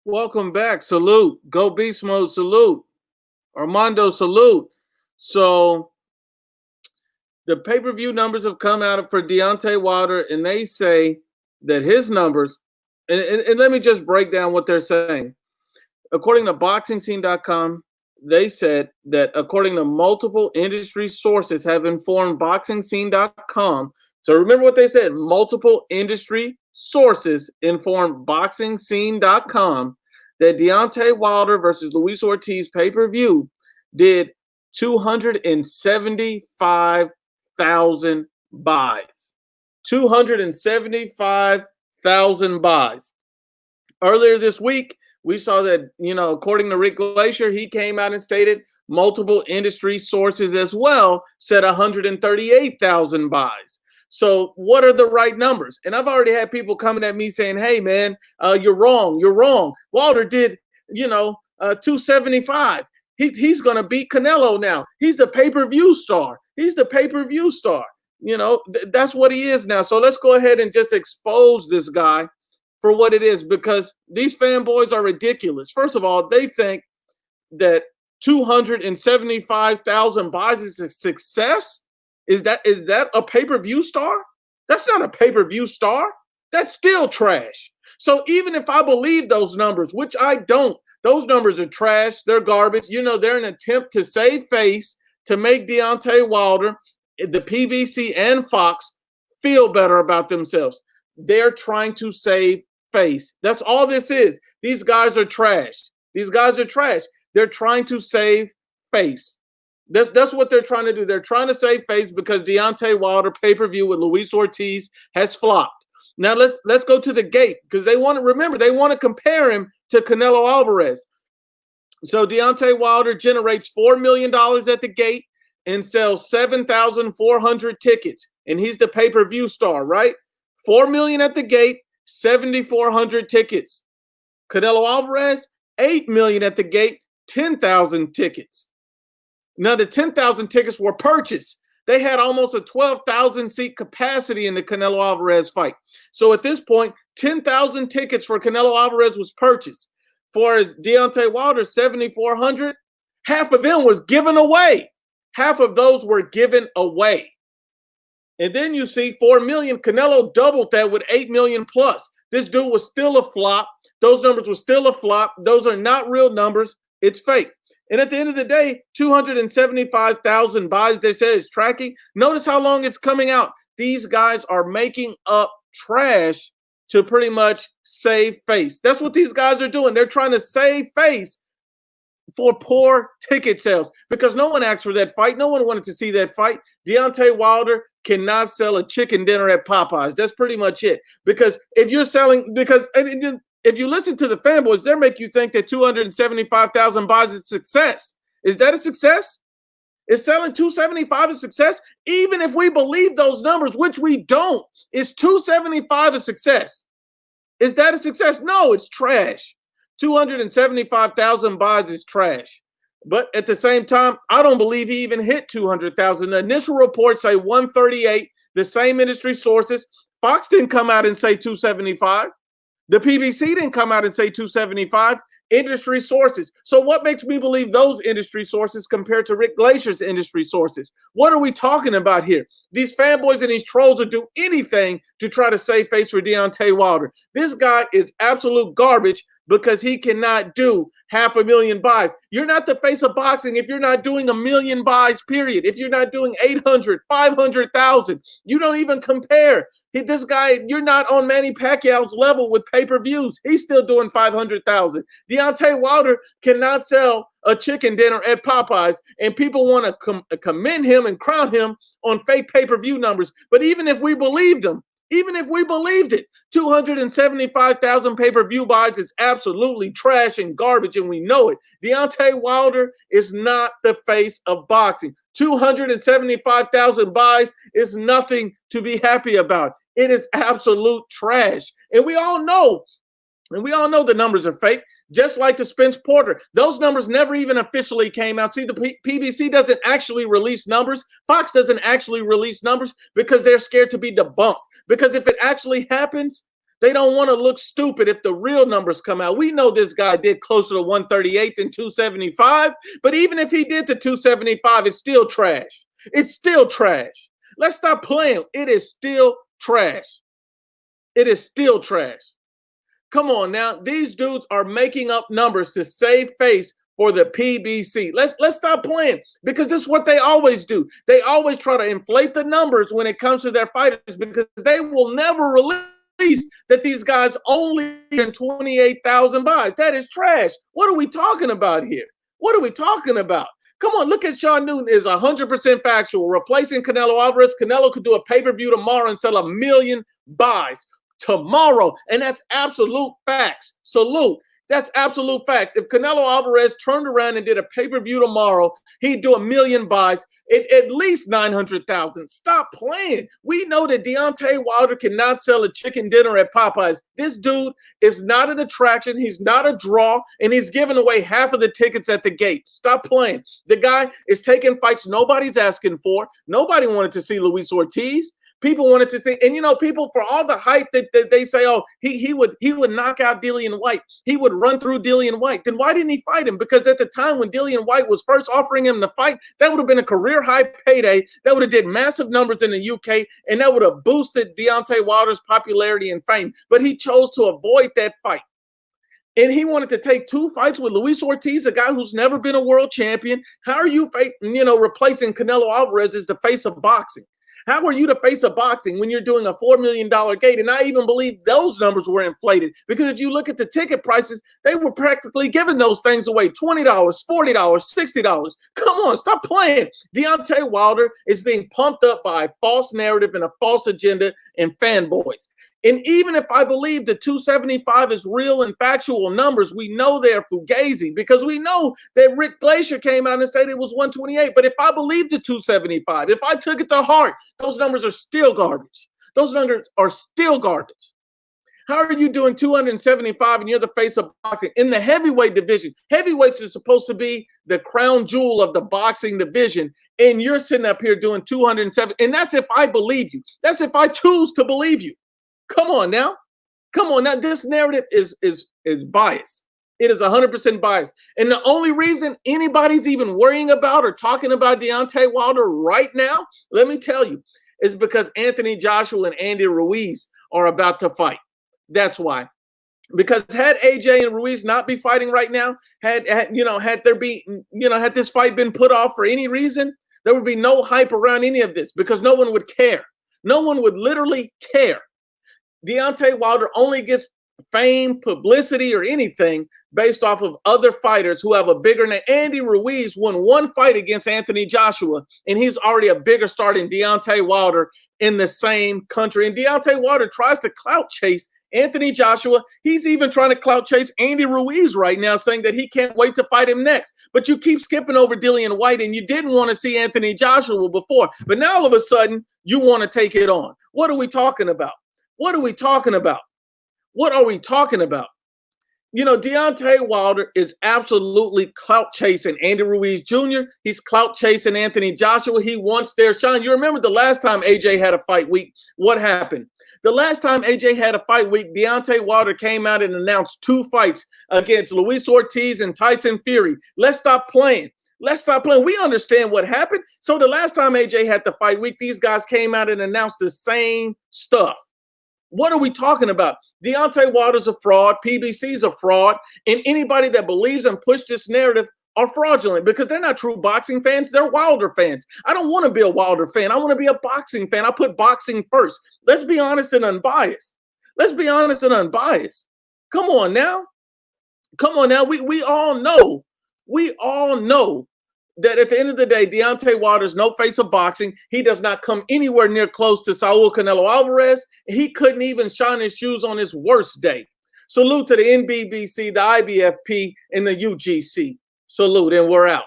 Welcome back. Salute. Go Beast Mode. Salute. Armando. Salute. So the pay-per-view numbers have come out for Deontay Wilder, and they say that his numbers, and let me just break down what they're saying. According to BoxingScene.com, they said that according to multiple industry sources have informed BoxingScene.com. So remember what they said. Multiple industry sources informed BoxingScene.com that Deontay Wilder versus Luis Ortiz pay-per-view did 275,000 buys. 275,000 buys. Earlier this week, we saw that, according to Rick Glacier, he came out and stated multiple industry sources as well said 138,000 buys. So what are the right numbers? And I've already had people coming at me saying, hey, man, you're wrong. You're wrong. Wilder did, 275. He's going to beat Canelo now. He's the pay-per-view star. He's the pay-per-view star. That's what he is now. So let's go ahead and just expose this guy for what it is, because these fanboys are ridiculous. First of all, they think that 275,000 buys is a success. Is that a pay-per-view star? That's not a pay-per-view star. That's still trash. So even if I believe those numbers, which I don't, those numbers are trash. They're garbage. They're an attempt to save face, to make Deontay Wilder, the PBC and Fox feel better about themselves. They're trying to save face. That's all this is. These guys are trash. These guys are trash. They're trying to save face. That's what they're trying to do. They're trying to save face because Deontay Wilder pay-per-view with Luis Ortiz has flopped. Now let's go to the gate, because they want to compare him to Canelo Alvarez. So Deontay Wilder generates $4 million at the gate and sells 7,400 tickets, and he's the pay-per-view star, right? $4 million at the gate, 7,400 tickets. Canelo Alvarez, $8 million at the gate, 10,000 tickets. Now, the 10,000 tickets were purchased. They had almost a 12,000 seat capacity in the Canelo Alvarez fight. So at this point, 10,000 tickets for Canelo Alvarez was purchased. For his Deontay Wilder, 7,400, half of them was given away. Half of those were given away. And then you see 4 million. Canelo doubled that with 8 million plus. This dude was still a flop. Those numbers were still a flop. Those are not real numbers. It's fake. And at the end of the day, 275,000 buys, they say it's tracking. Notice how long it's coming out. These guys are making up trash to pretty much save face. That's what these guys are doing. They're trying to save face for poor ticket sales, because no one asked for that fight. No one wanted to see that fight. Deontay Wilder cannot sell a chicken dinner at Popeyes. That's pretty much it. Because if you're selling, if you listen to the fanboys, they make you think that 275,000 buys is a success. Is that a success? Is selling 275 a success? Even if we believe those numbers, which we don't, is 275 a success? Is that a success? No, it's trash. 275,000 buys is trash. But at the same time, I don't believe he even hit 200,000. The initial reports say 138, the same industry sources. Fox didn't come out and say 275. The PBC didn't come out and say 275. Industry sources. So what makes me believe those industry sources compared to Rick Glacier's industry sources? What are we talking about here? These fanboys and these trolls will do anything to try to save face for Deontay Wilder. This guy is absolute garbage because he cannot do 500,000 buys. You're not the face of boxing if you're not doing 1 million buys, period. If you're not doing 800, 500,000, you don't even compare. This guy, you're not on Manny Pacquiao's level with pay-per-views. He's still doing 500,000. Deontay Wilder cannot sell a chicken dinner at Popeyes, and people want to commend him and crown him on fake pay-per-view numbers. But even if we believed him, even if we believed it, 275,000 pay-per-view buys is absolutely trash and garbage, and we know it. Deontay Wilder is not the face of boxing. 275,000 buys is nothing to be happy about. It is absolute trash. And we all know the numbers are fake, just like the Spence Porter. Those numbers never even officially came out. See, the PBC doesn't actually release numbers. Fox doesn't actually release numbers because they're scared to be debunked. Because if it actually happens, They don't want to look stupid if the real numbers come out. We know this guy did closer to 138 than 275, but even if he did to 275, it's still trash. It's still trash. Let's stop playing. It is still trash. It is still trash. Come on now. These dudes are making up numbers to save face for the PBC. Let's stop playing, because this is what they always do. They always try to inflate the numbers when it comes to their fighters, because they will never release that these guys only in 28,000 buys. That is trash. What are we talking about here? What are we talking about? Come on, look at Sean Newton is 100% factual. Replacing Canelo Alvarez. Canelo could do a pay-per-view tomorrow and sell 1 million buys tomorrow. And that's absolute facts. Salute. That's absolute facts. If Canelo Alvarez turned around and did a pay-per-view tomorrow, he'd do 1 million buys, at least 900,000. Stop playing. We know that Deontay Wilder cannot sell a chicken dinner at Popeyes. This dude is not an attraction. He's not a draw, and he's giving away half of the tickets at the gate. Stop playing. The guy is taking fights nobody's asking for. Nobody wanted to see Luis Ortiz. People wanted to see, and people, for all the hype that they say, oh, he would knock out Dillian White. He would run through Dillian White. Then why didn't he fight him? Because at the time when Dillian White was first offering him the fight, that would have been a career high payday. That would have did massive numbers in the UK, and that would have boosted Deontay Wilder's popularity and fame. But he chose to avoid that fight. And he wanted to take 2 fights with Luis Ortiz, a guy who's never been a world champion. How are you replacing Canelo Alvarez as the face of boxing? How are you the face of boxing when you're doing a $4 million gate? And I even believe those numbers were inflated, because if you look at the ticket prices, they were practically giving those things away. $20, $40, $60. Come on, stop playing. Deontay Wilder is being pumped up by a false narrative and a false agenda and fanboys. And even if I believe the 275 is real and factual numbers, we know they're fugazi, because we know that Rick Glacier came out and said it was 128. But if I believe the 275, if I took it to heart, those numbers are still garbage. Those numbers are still garbage. How are you doing 275 and you're the face of boxing in the heavyweight division? Heavyweights is supposed to be the crown jewel of the boxing division, and you're sitting up here doing 207. And that's if I believe you. That's if I choose to believe you. Come on now. Come on now. This narrative is biased. It is 100% biased. And the only reason anybody's even worrying about or talking about Deontay Wilder right now, let me tell you, is because Anthony Joshua and Andy Ruiz are about to fight. That's why. Because had AJ and Ruiz not be fighting right now, had this fight been put off for any reason, there would be no hype around any of this, because no one would care. No one would literally care. Deontay Wilder only gets fame, publicity, or anything based off of other fighters who have a bigger name. Andy Ruiz won 1 fight against Anthony Joshua, and he's already a bigger star than Deontay Wilder in the same country. And Deontay Wilder tries to clout chase Anthony Joshua. He's even trying to clout chase Andy Ruiz right now, saying that he can't wait to fight him next. But you keep skipping over Dillian White, and you didn't want to see Anthony Joshua before. But now all of a sudden, you want to take it on. What are we talking about? What are we talking about? What are we talking about? Deontay Wilder is absolutely clout chasing Andy Ruiz Jr. He's clout chasing Anthony Joshua. He wants their shine. You remember the last time AJ had a fight week, what happened? The last time AJ had a fight week, Deontay Wilder came out and announced 2 fights against Luis Ortiz and Tyson Fury. Let's stop playing. Let's stop playing. We understand what happened. So the last time AJ had the fight week, these guys came out and announced the same stuff. What are we talking about? Deontay Wilder's a fraud. PBC's a fraud. And anybody that believes and push this narrative are fraudulent, because they're not true boxing fans. They're Wilder fans. I don't want to be a Wilder fan. I want to be a boxing fan. I put boxing first. Let's be honest and unbiased. Let's be honest and unbiased. Come on now. Come on now. We all know. We all know that at the end of the day, Deontay Wilder's no face of boxing. He does not come anywhere near close to Saul Canelo Alvarez. He couldn't even shine his shoes on his worst day. Salute to the NBBC, the IBFP, and the UGC. Salute, and we're out.